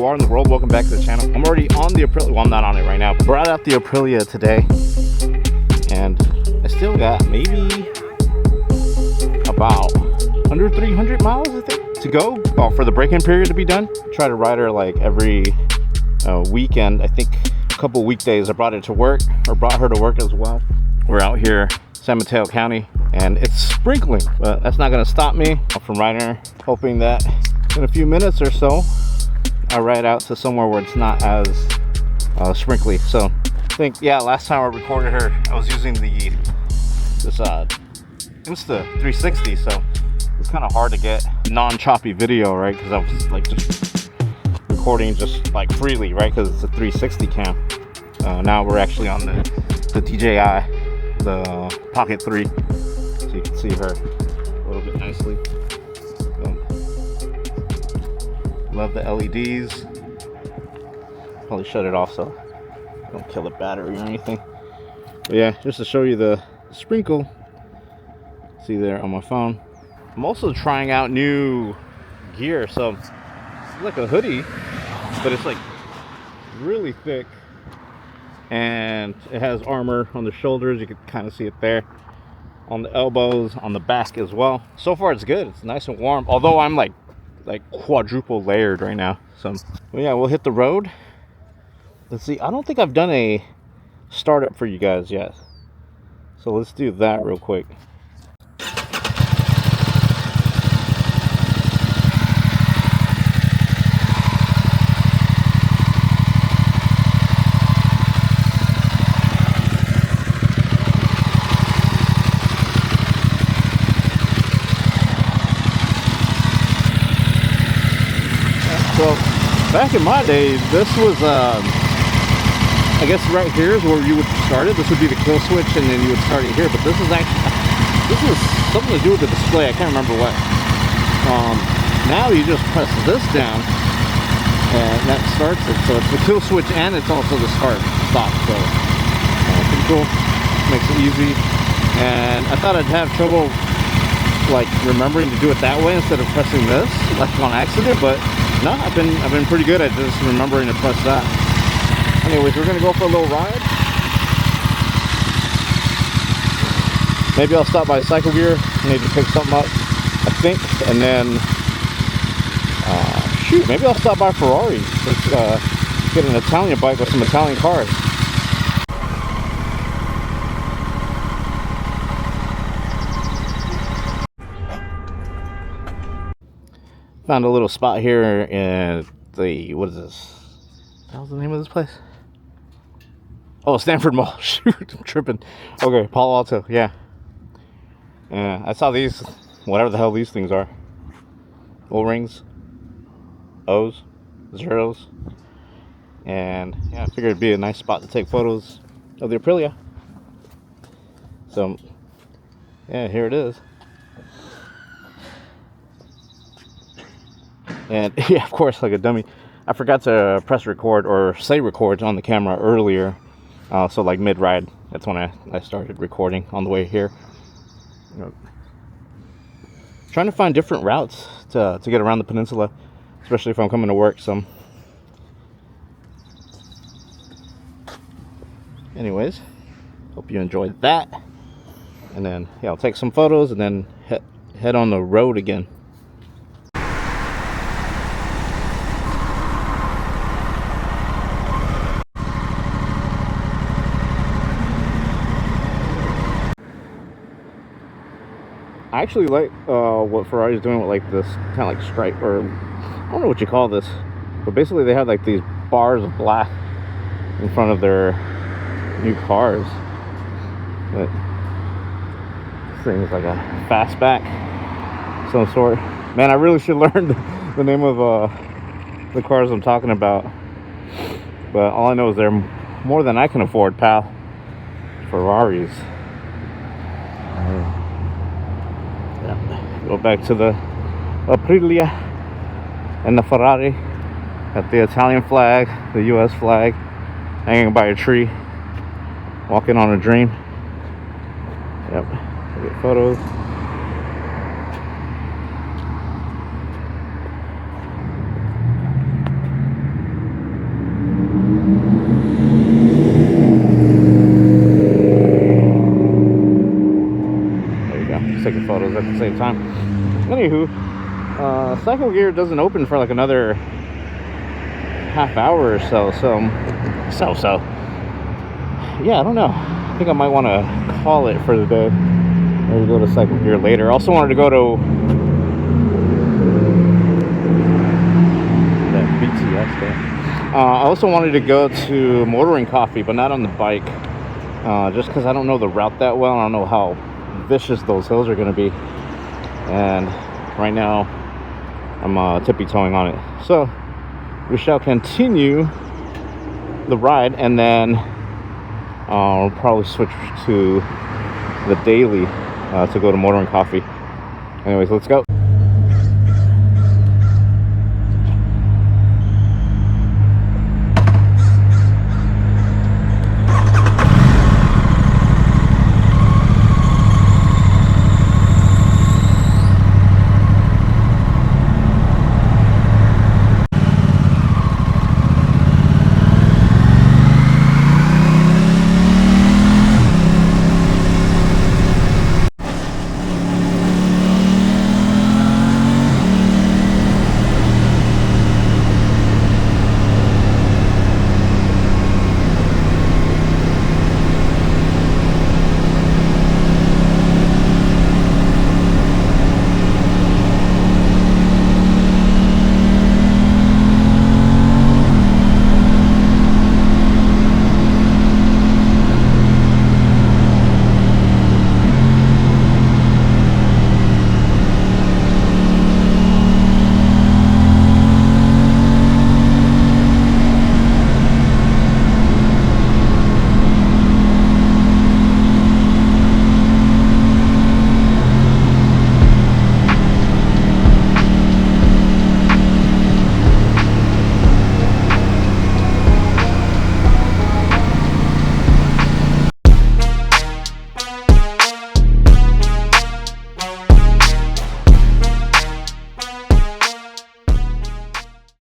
you are in the world, welcome back to the channel. I'm already on the Aprilia. Well, I'm not on it right now. Brought out the Aprilia today, and I still got maybe about under 300 miles, I think, to go for the break-in period to be done. Try to ride her like every weekend. I think a couple weekdays I brought it to work, or brought her to work as well. We're out here, San Mateo County, and it's sprinkling, but that's not going to stop me from riding her. Hoping that in a few minutes or so I ride out to somewhere where it's not as sprinkly. So I think, yeah, last time I recorded her I was using this Insta 360, so it's kind of hard to get non-choppy video, right? Because I was like just recording just like freely, right? Because it's a 360 cam. Now we're actually on the DJI, the Pocket 3, so you can see her a little bit nicely. Love the LEDs. Probably shut it off so don't kill the battery or anything. But yeah, just to show you the sprinkle. See there on my phone. I'm also trying out new gear. So it's like a hoodie, but it's like really thick, and it has armor on the shoulders. You can kind of see it there, on the elbows, on the back as well. So far it's good. It's nice and warm, although I'm like quadruple layered right now. So yeah, we'll hit the road. Let's see, I don't think I've done a startup for you guys yet, so let's do that real quick. So back in my day, this was I guess right here is where you would start it. This would be the kill switch, and then you would start it here. But this is something to do with the display. I can't remember what. Now you just press this down, and that starts it. So it's the kill switch, and it's also the start stop. So pretty cool. Makes it easy. And I thought I'd have trouble like remembering to do it that way instead of pressing this like on accident, but no, I've been pretty good at just remembering to press that. Anyways, we're gonna go for a little ride. Maybe I'll stop by Cycle Gear, maybe pick something up, I think, and then shoot, maybe I'll stop by Ferrari. Let's get an Italian bike with some Italian cars. Found a little spot here in the, what is this? What was the name of this place? Oh, Stanford Mall. Shoot, I'm tripping. Okay, Palo Alto, yeah. I saw these, whatever the hell these things are. O-rings, O's, zeros. And yeah, I figured it'd be a nice spot to take photos of the Aprilia. So, yeah, here it is. And yeah, of course, like a dummy, I forgot to press record or say record on the camera earlier. So like mid-ride, that's when I started recording on the way here. Trying to find different routes to get around the peninsula, especially if I'm coming to work. So anyways, hope you enjoyed that. And then yeah, I'll take some photos and then head on the road again. I actually like what Ferrari's doing with like this kind of like stripe, or I don't know what you call this, but basically they have like these bars of black in front of their new cars. But this thing is like a fastback of some sort. Man, I really should learn the name of the cars I'm talking about, but all I know is they're more than I can afford, pal. Ferraris. Go back to the Aprilia and the Ferrari. Got the Italian flag, the US flag, hanging by a tree, walking on a dream. Yep, get photos. photos at the same time. Anywho, cycle gear doesn't open for like another half hour or so. So yeah, I don't know. I think I might want to call it for the day. Maybe go to cycle gear later. Also wanted to go to that BTS thing. I also wanted to go to Motoring Coffee, but not on the bike, just because I don't know the route that well. I don't know how vicious those hills are going to be, and right now I'm tippy-toeing on it. So we shall continue the ride, and then we'll probably switch to the daily to go to Motoring Coffee. Anyways, let's go.